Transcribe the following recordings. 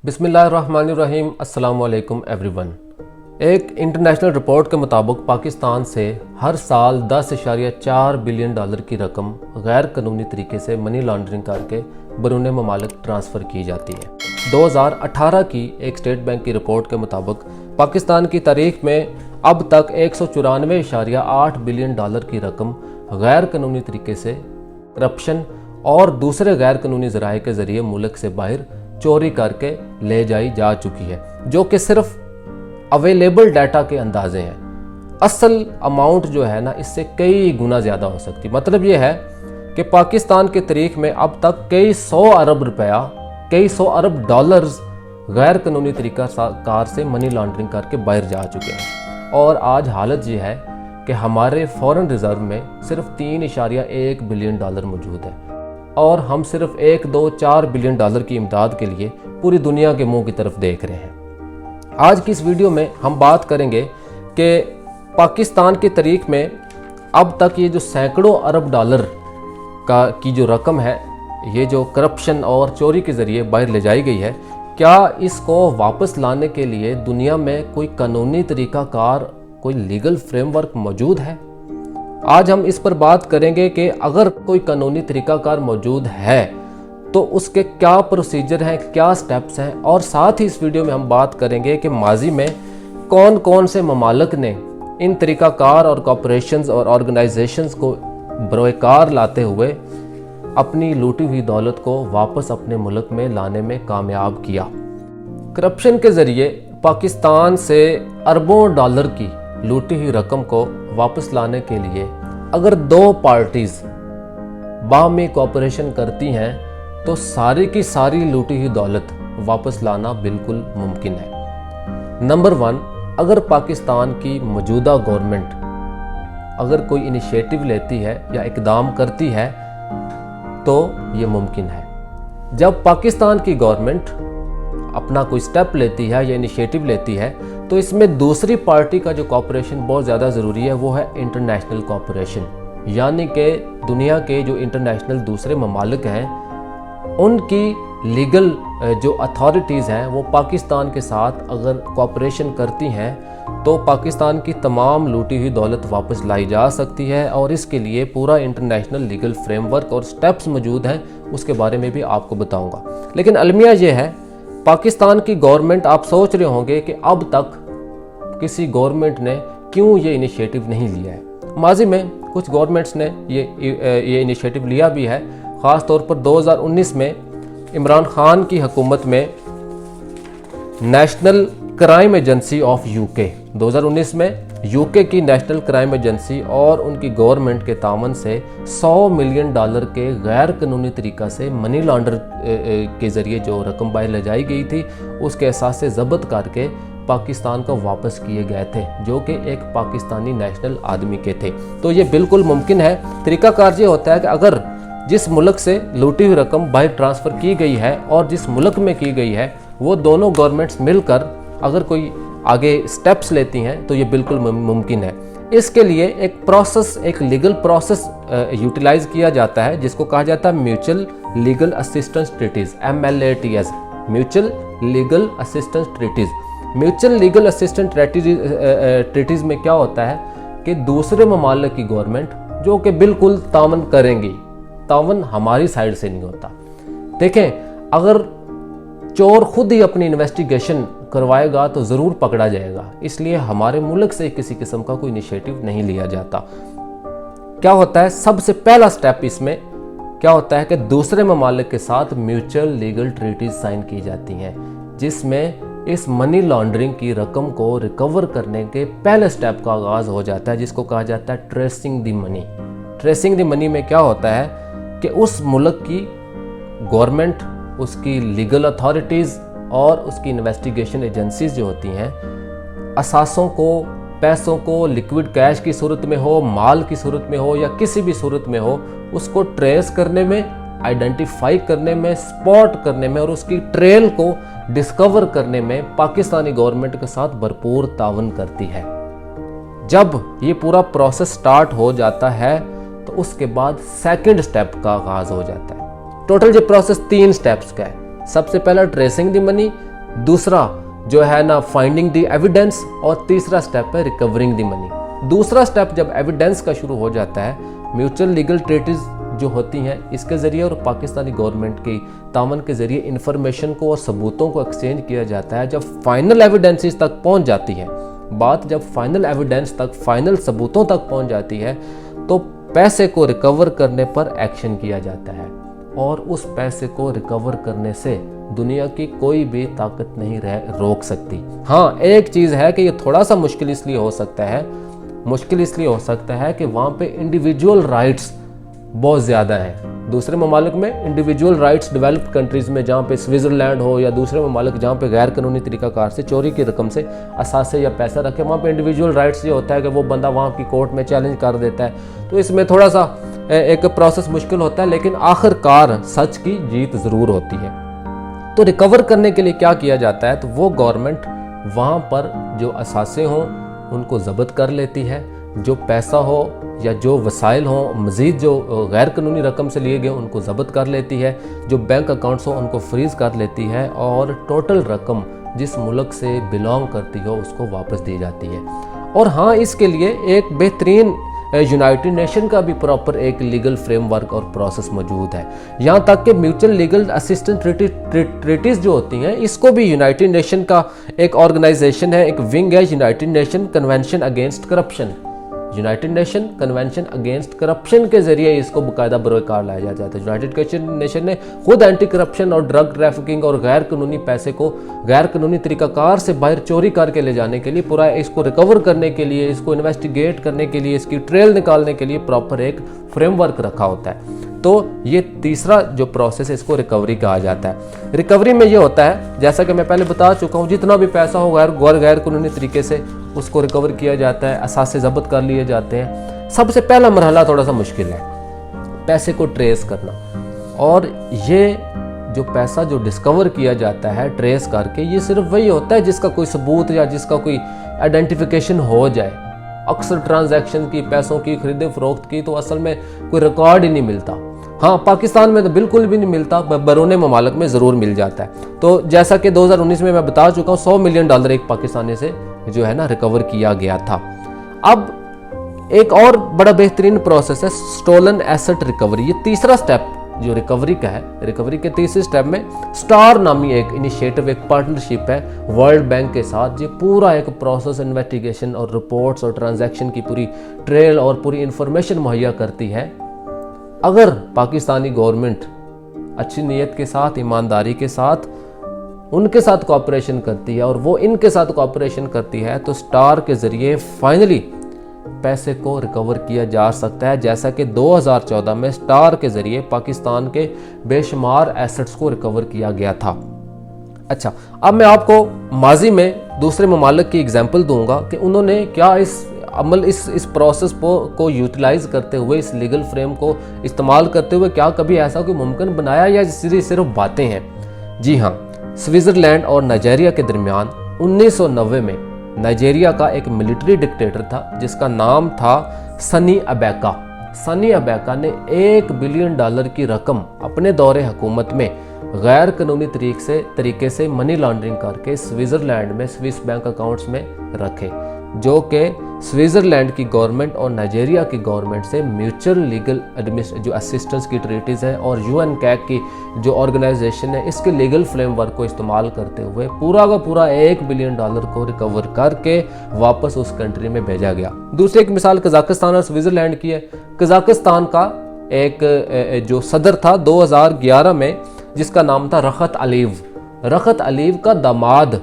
बिस्मिल्लाहिर्रहमानिर्रहीम। अस्सलाम वालेकुम एवरीवन। एक इंटरनेशनल रिपोर्ट के मुताबिक पाकिस्तान से हर साल 10.4 बिलियन डॉलर की रकम गैर कानूनी तरीके से मनी लॉन्ड्रिंग करके बैरून ममालिक ट्रांसफ़र की जाती है। 2018 की एक स्टेट बैंक की रिपोर्ट के मुताबिक पाकिस्तान की तारीख में अब तक 194.8 बिलियन डॉलर की रकम गैर कानूनी तरीके से करप्शन और दूसरे गैर कानूनी ज़राए के ज़रिए मुल्क से बाहर चोरी करके ले जाई जा चुकी है, जो कि सिर्फ अवेलेबल डाटा के अंदाजे हैं। असल अमाउंट जो है ना, इससे कई गुना ज़्यादा हो सकती। मतलब ये है कि पाकिस्तान की तारीख में अब तक कई सौ अरब डॉलर्स गैर कानूनी तरीका कार से मनी लॉन्ड्रिंग करके बाहर जा चुके हैं। और आज हालत ये है कि हमारे फॉरेन रिजर्व में सिर्फ 3.1 बिलियन डॉलर मौजूद है और हम सिर्फ 1-2-4 बिलियन डॉलर की इमदाद के लिए पूरी दुनिया के मुंह की तरफ देख रहे हैं। आज की इस वीडियो में हम बात करेंगे कि पाकिस्तान की तारीख में अब तक ये जो सैकड़ों अरब डॉलर की जो रकम है, ये जो करप्शन और चोरी के ज़रिए बाहर ले जाई गई है, क्या इसको वापस लाने के लिए दुनिया में कोई कानूनी तरीक़ाकार, कोई लीगल फ्रेमवर्क मौजूद है? आज हम इस पर बात करेंगे कि अगर कोई कानूनी तरीक़ाकार मौजूद है तो उसके क्या प्रोसीजर हैं, क्या स्टेप्स हैं, और साथ ही इस वीडियो में हम बात करेंगे कि माजी में कौन कौन से ममालिक ने इन तरीक़ाकार और कॉर्पोरेशंस और ऑर्गेनाइजेशंस को बरोकार लाते हुए अपनी लूटी हुई दौलत को वापस अपने मुल्क में लाने में कामयाब किया। करप्शन के ज़रिए पाकिस्तान से अरबों डॉलर की लूटी हुई रकम को वापस लाने के लिए अगर दो पार्टीज़ बाहमी कोऑपरेशन करती हैं तो सारी की सारी लूटी हुई दौलत वापस लाना बिल्कुल मुमकिन है। नंबर 1, अगर पाकिस्तान की मौजूदा गवर्नमेंट अगर कोई इनिशिएटिव लेती है या इकदाम करती है तो ये मुमकिन है। जब पाकिस्तान की गवर्नमेंट अपना कोई स्टेप लेती है या इनिशिएटिव लेती है तो इसमें दूसरी पार्टी का जो कोऑपरेशन बहुत ज़्यादा ज़रूरी है, वो है इंटरनेशनल कोऑपरेशन। यानी कि दुनिया के जो इंटरनेशनल दूसरे ममालिक हैं, उनकी लीगल जो अथॉरिटीज़ हैं वो पाकिस्तान के साथ अगर कोऑपरेशन करती हैं तो पाकिस्तान की तमाम लूटी हुई दौलत वापस लाई जा सकती है। और इसके लिए पूरा इंटरनेशनल लीगल फ्रेमवर्क और स्टेप्स मौजूद हैं, उसके बारे में भी आपको बताऊँगा। लेकिन अलमिया ये है, पाकिस्तान की गवर्नमेंट, आप सोच रहे होंगे कि अब तक किसी गवर्नमेंट ने क्यों ये इनिशिएटिव नहीं लिया है। माजी में कुछ गवर्नमेंट्स ने ये इनिशिएटिव लिया भी है। ख़ास तौर पर 2019 में इमरान खान की हुकूमत में national crime agency of UK, 2019 में यूके की नेशनल क्राइम एजेंसी और उनकी गवर्नमेंट के तामन से 100 मिलियन डॉलर के गैर कानूनी तरीक़ा से मनी लॉन्डर के ज़रिए जो रकम बाहर ले जाई गई थी, उसके एहसास से ज़ब्त करके पाकिस्तान को वापस किए गए थे, जो कि एक पाकिस्तानी नेशनल आदमी के थे। तो ये बिल्कुल मुमकिन है। तरीक़ाकार ये होता है कि अगर जिस मुल्क से लूटी हुई रकम बाहर ट्रांसफ़र की गई है और जिस मुल्क में की गई है, वो दोनों गवर्नमेंट्स मिलकर अगर कोई आगे स्टेप्स लेती हैं तो ये बिल्कुल मुमकिन है। इसके लिए एक प्रोसेस, एक लीगल प्रोसेस यूटिलाइज किया जाता है, जिसको कहा जाता है mutual legal assistance treaties, MLATs, mutual legal assistance treaties. Mutual legal assistance treaties में क्या होता है कि दूसरे ममालिक की गवर्नमेंट जो कि बिल्कुल तावन करेंगी, तावन हमारी साइड से नहीं होता। देखें, अगर चोर खुद ही अपनी इन्वेस्टिगेशन करवाएगा तो ज़रूर पकड़ा जाएगा, इसलिए हमारे मुल्क से किसी किस्म का कोई इनिशिएटिव नहीं लिया जाता। क्या होता है, सबसे पहला स्टेप इसमें क्या होता है कि दूसरे ममालिक के साथ म्यूचुअल लीगल ट्रीटीज साइन की जाती हैं, जिसमें इस मनी लॉन्ड्रिंग की रकम को रिकवर करने के पहले स्टेप का आगाज़ हो जाता है, जिसको कहा जाता है tracing the money. Tracing the money में क्या होता है कि उस मुल्क की गवर्नमेंट, उसकी लीगल अथॉरिटीज़ और उसकी इन्वेस्टिगेशन एजेंसीज जो होती हैं, असासों को, पैसों को लिक्विड कैश की सूरत में हो, माल की सूरत में हो या किसी भी सूरत में हो, उसको ट्रेस करने में, आइडेंटिफाई करने में, स्पॉट करने में और उसकी ट्रेल को डिस्कवर करने में पाकिस्तानी गवर्नमेंट के साथ भरपूर तावन करती है। जब ये पूरा प्रोसेस स्टार्ट हो जाता है तो उसके बाद सेकंड स्टेप का आगाज़ हो जाता है। टोटल ये प्रोसेस 3 स्टेप्स का है। सबसे पहला ट्रेसिंग द मनी, दूसरा जो है ना फाइंडिंग द एविडेंस, और तीसरा स्टेप है रिकवरिंग द मनी। दूसरा स्टेप जब एविडेंस का शुरू हो जाता है, म्यूचुअल लीगल ट्रीटीज जो होती हैं इसके ज़रिए और पाकिस्तानी गवर्नमेंट की तामन के ज़रिए इंफॉर्मेशन को और सबूतों को एक्सचेंज किया जाता है। जब फाइनल एविडेंसेस तक पहुंच जाती है बात, जब फाइनल एविडेंस तक, फाइनल सबूतों तक पहुंच जाती है, तो पैसे को रिकवर करने पर एक्शन किया जाता है, और उस पैसे को रिकवर करने से दुनिया की कोई भी ताकत नहीं रोक सकती। हाँ, एक चीज़ है कि ये थोड़ा सा मुश्किल इसलिए हो सकता है कि वहाँ पे इंडिविजुअल राइट्स बहुत ज़्यादा हैं। दूसरे ममालिक में इंडिविजुअल राइट्स, डेवलप्ड कंट्रीज़ में जहाँ पे स्विट्ज़रलैंड हो या दूसरे ममालिक जहाँ पे गैर कानूनी तरीक़ाकार से चोरी की रकम से असासे या पैसा रखे, वहाँ पे इंडिविजुअल राइट्स ये होता है कि वो बंदा वहाँ की कोर्ट में चैलेंज कर देता है, तो इसमें थोड़ा सा एक प्रोसेस मुश्किल होता है, लेकिन आखिरकार सच की जीत ज़रूर होती है। तो रिकवर करने के लिए क्या किया जाता है, तो वो गवर्नमेंट वहाँ पर जो असासे हों उनको ज़ब्त कर लेती है, जो पैसा हो या जो वसाइल हों, मज़ीद जो गैर कानूनी रकम से लिए गए उनको ज़ब्त कर लेती है, जो बैंक अकाउंट्स हों उनको फ्रीज़ कर लेती है, और टोटल रकम जिस मुल्क से बिलोंग करती हो उसको वापस दी जाती है। और हाँ, इसके लिए एक बेहतरीन यूनाइटेड नेशन का भी प्रॉपर एक लीगल फ्रेमवर्क और प्रोसेस मौजूद है। यहाँ तक कि म्यूचुअल लीगल असिस्टेंस ट्रीटीज़ जो होती हैं इसको भी यूनाइटेड नेशन का एक ऑर्गेनाइजेशन है, एक विंग है, United nation convention against corruption. United nation convention against corruption के जरिए इसको बाकायदा बरकरार लाया जाता है। यूनाइटेड नेशन ने खुद एंटी करप्शन और ड्रग ट्रैफिकिंग और गैर कानूनी पैसे को गैर कानूनी तरीकाकार से बाहर चोरी करके ले जाने के लिए, पूरा इसको रिकवर करने के लिए, इसको इन्वेस्टिगेट करने के लिए, इसकी ट्रेल निकालने के लिए प्रॉपर एक फ्रेमवर्क रखा होता है। तो ये तीसरा जो प्रोसेस है इसको रिकवरी कहा जाता है। रिकवरी में ये होता है, जैसा कि मैं पहले बता चुका हूँ, जितना भी पैसा हो गैर कानूनी तरीके से उसको रिकवर किया जाता है, असासे ज़ब्त कर लिए जाते हैं। सबसे पहला मरहला थोड़ा सा मुश्किल है, पैसे को ट्रेस करना। और ये जो पैसा जो डिस्कवर किया जाता है ट्रेस करके, ये सिर्फ वही होता है जिसका कोई सबूत या जिसका कोई आइडेंटिफिकेशन हो जाए। अक्सर ट्रांजैक्शन की, पैसों की खरीदे फरोख्त की तो असल में कोई रिकॉर्ड ही नहीं मिलता। हाँ, पाकिस्तान में तो बिल्कुल भी नहीं मिलता, बैरून ममालिक में ज़रूर मिल जाता है। तो जैसा कि 2019 में मैं बता चुका हूँ, $100 मिलियन एक पाकिस्तानी से जो है ना रिकवर किया गया था। अब एक और बड़ा बेहतरीन प्रोसेस है स्टोलन एसेट रिकवरी। ये तीसरा स्टेप जो रिकवरी का है, रिकवरी के तीसरे स्टेप में स्टार नामी एक इनिशिएटिव, एक पार्टनरशिप है वर्ल्ड बैंक के साथ। ये पूरा एक प्रोसेस, इन्वेस्टिगेशन और रिपोर्ट्स और ट्रांजैक्शन की पूरी ट्रेल और पूरी इंफॉर्मेशन मुहैया करती है। अगर पाकिस्तानी गवर्नमेंट अच्छी नीयत के साथ, ईमानदारी के साथ उनके साथ कोऑपरेशन करती है और वो इनके साथ कोऑपरेशन करती है, तो स्टार के ज़रिए फाइनली पैसे को रिकवर किया जा सकता है, जैसा कि 2014 में स्टार के ज़रिए पाकिस्तान के बेशुमार एसेट्स को रिकवर किया गया था। अच्छा, अब मैं आपको माजी में दूसरे ममालिक की एग्जांपल दूंगा कि उन्होंने क्या इस प्रोसेस को यूटिलाइज करते हुए, इस लीगल फ्रेम को इस्तेमाल करते हुए क्या कभी ऐसा कोई मुमकिन बनाया या सिर्फ बातें हैं। जी हाँ, स्विट्ज़रलैंड और नाइजीरिया के दरमियान 1990 में नाइजीरिया का एक मिलिट्री डिक्टेटर था जिसका नाम था सनी अबेका। सनी अबेका ने $1 बिलियन की रकम अपने दौरे हुकूमत में गैर कानूनी तरीके से मनी लॉन्ड्रिंग करके स्विट्ज़रलैंड में स्विस बैंक अकाउंट्स में रखे, जो कि स्विट्ज़रलैंड की गवर्नमेंट और नाइजीरिया की गवर्नमेंट से म्यूचुअल लीगल जो असिस्टेंस की ट्रीटीज़ है और UN कैग की जो ऑर्गेनाइजेशन है, इसके लीगल फ्रेमवर्क को इस्तेमाल करते हुए पूरा का पूरा $1 बिलियन को रिकवर करके वापस उस कंट्री में भेजा गया। दूसरी एक मिसाल कजाकिस्तान और स्विट्ज़रलैंड की है। कजाकिस्तान का एक जो सदर था 2011 में, जिसका नाम था रखत अलीव। रखत अलीव का दामाद,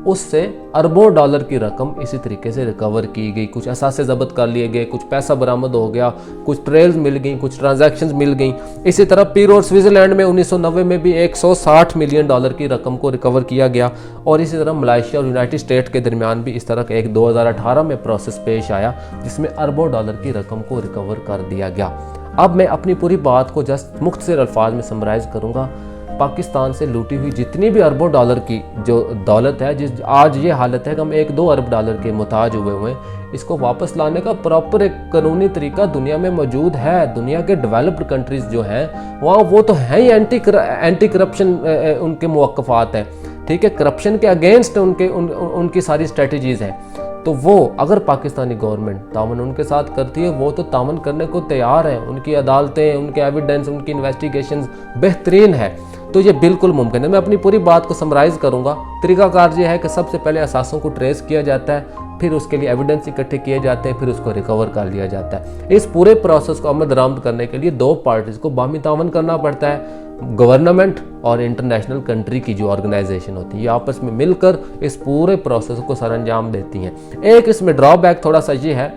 उससे अरबों डॉलर की रकम इसी तरीके से रिकवर की गई। कुछ असासे ज़ब्त कर लिए गए, कुछ पैसा बरामद हो गया, कुछ ट्रेल्स मिल गई, कुछ ट्रांजैक्शंस मिल गई। इसी तरह पीरो और स्विट्ज़रलैंड में 1990 में भी $160 मिलियन की रकम को रिकवर किया गया। और इसी तरह मलाइशिया और यूनाइटेड स्टेट के दरमियान भी इस तरह का एक 2018 में प्रोसेस पेश आया जिसमें अरबों डॉलर की रकम को रिकवर कर दिया गया। अब मैं अपनी पूरी बात को जस्ट मुख्तसर अल्फाज में समराइज़ करूँगा। पाकिस्तान से लूटी हुई जितनी भी अरबों डॉलर की जो दौलत है, जिस आज ये हालत है कि हम $1-2 अरब के मुताज हुए हैं, इसको वापस लाने का प्रॉपर एक कानूनी तरीका दुनिया में मौजूद है। दुनिया के डेवलप्ड कंट्रीज़ जो हैं वहाँ वो तो हैं ही एंटी करप्शन उनके मौक़िफ़ात हैं, ठीक है, करप्शन के अगेंस्ट उनकी सारी स्ट्रेटजीज हैं। तो वो अगर पाकिस्तानी गवर्नमेंट तामन उनके साथ करती है, वो तो तामन करने को तैयार है। उनकी अदालतें, उनके एविडेंस, उनकी इन्वेस्टिगेशंस बेहतरीन है, तो ये बिल्कुल मुमकिन है। मैं अपनी पूरी बात को समराइज़ करूंगा। तरीकाकार ये है कि सबसे पहले असासों को ट्रेस किया जाता है, फिर उसके लिए एविडेंस इकट्ठे किए जाते हैं, फिर उसको रिकवर कर लिया जाता है। इस पूरे प्रोसेस को अमल दरामद करने के लिए दो पार्टीज को बाहमी तावन करना पड़ता है। गवर्नमेंट और इंटरनेशनल कंट्री की जो ऑर्गेनाइजेशन होती है, ये आपस में मिलकर इस पूरे प्रोसेस को सर अंजाम देती हैं। एक इसमें ड्रॉबैक थोड़ा सा ये है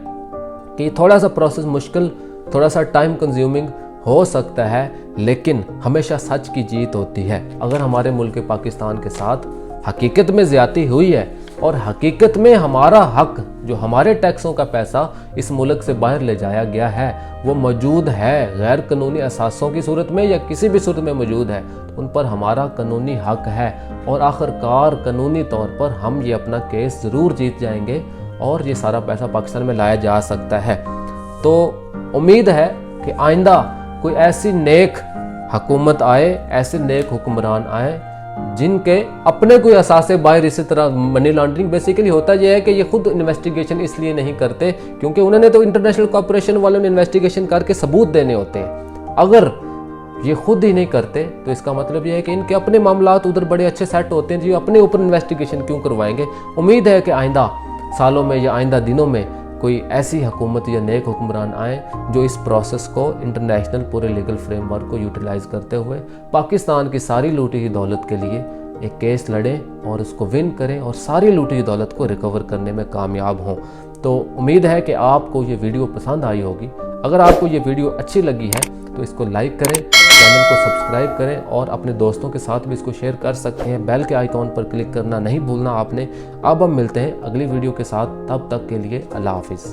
कि थोड़ा सा प्रोसेस मुश्किल, थोड़ा सा टाइम कंज्यूमिंग हो सकता है, लेकिन हमेशा सच की जीत होती है। अगर हमारे मुल्क पाकिस्तान के साथ हकीकत में ज्यादती हुई है और हकीकत में हमारा हक, जो हमारे टैक्सों का पैसा इस मुल्क से बाहर ले जाया गया है, वो मौजूद है, गैर कानूनी असासों की सूरत में या किसी भी सूरत में मौजूद है, तो उन पर हमारा कानूनी हक है और आखिरकार कानूनी तौर पर हम ये अपना केस ज़रूर जीत जाएंगे और ये सारा पैसा पाकिस्तान में लाया जा सकता है। तो उम्मीद है कि आइंदा कोई ऐसी नेक हुकूमत आए, ऐसे नेक हुक्मरान आए जिनके अपने कोई असासे बाहर, इसी तरह मनी लॉन्ड्रिंग बेसिकली होता यह है कि ये खुद इन्वेस्टिगेशन इसलिए नहीं करते क्योंकि उन्होंने तो इंटरनेशनल कॉर्पोरेशन वालों ने इन्वेस्टिगेशन करके सबूत देने होते हैं। अगर ये खुद ही नहीं करते तो इसका मतलब यह है कि इनके अपने मामलात उधर बड़े अच्छे सेट होते हैं, जो अपने ऊपर इन्वेस्टिगेशन क्यों करवाएंगे। उम्मीद है कि आइंदा सालों में या आइंदा दिनों में कोई ऐसी हुकूमत या नेक हुक्मरान आए जो इस प्रोसेस को, इंटरनेशनल पूरे लीगल फ्रेमवर्क को यूटिलाइज करते हुए पाकिस्तान की सारी लूटी हुई दौलत के लिए एक केस लड़ें और उसको विन करें और सारी लूटी हुई दौलत को रिकवर करने में कामयाब हों। तो उम्मीद है कि आपको ये वीडियो पसंद आई होगी। अगर आपको ये वीडियो अच्छी लगी है तो इसको लाइक करें, चैनल को सब्सक्राइब करें और अपने दोस्तों के साथ भी इसको शेयर कर सकते हैं। बेल के आइकॉन पर क्लिक करना नहीं भूलना आपने। अब हम मिलते हैं अगली वीडियो के साथ, तब तक के लिए अल्लाह हाफिज़।